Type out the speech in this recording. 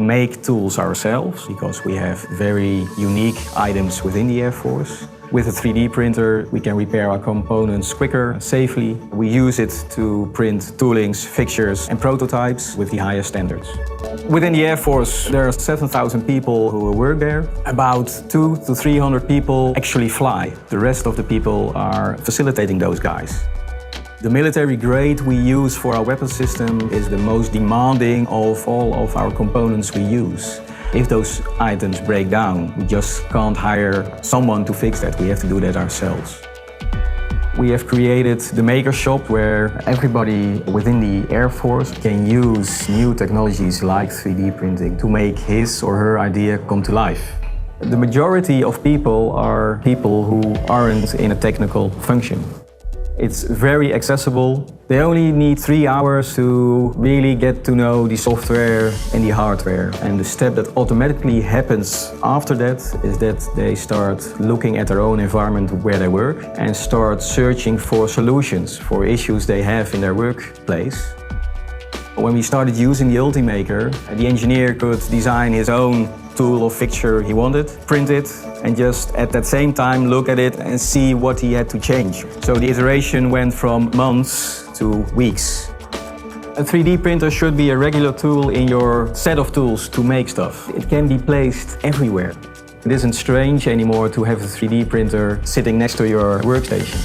make tools ourselves because we have very unique items within the Air Force. With a 3D printer, we can repair our components quicker, safely. We use it to print toolings, fixtures and prototypes with the highest standards. Within the Air Force, there are 7,000 people who work there. About 200 to 300 people actually fly. The rest of the people are facilitating those guys. The military grade we use for our weapon system is the most demanding of all of our components we use. If those items break down, we just can't hire someone to fix that. We have to do that ourselves. We have created the maker shop where everybody within the Air Force can use new technologies like 3D printing to make his or her idea come to life. The majority of people are people who aren't in a technical function. It's very accessible. They only need 3 hours to really get to know the software and the hardware. And the step that automatically happens after that is that they start looking at their own environment where they work and start searching for solutions for issues they have in their workplace. When we started using the Ultimaker, the engineer could design his own tool or fixture he wanted, print it, and just at that same time look at it and see what he had to change. So the iteration went from months to weeks. A 3D printer should be a regular tool in your set of tools to make stuff. It can be placed everywhere. It isn't strange anymore to have a 3D printer sitting next to your workstation.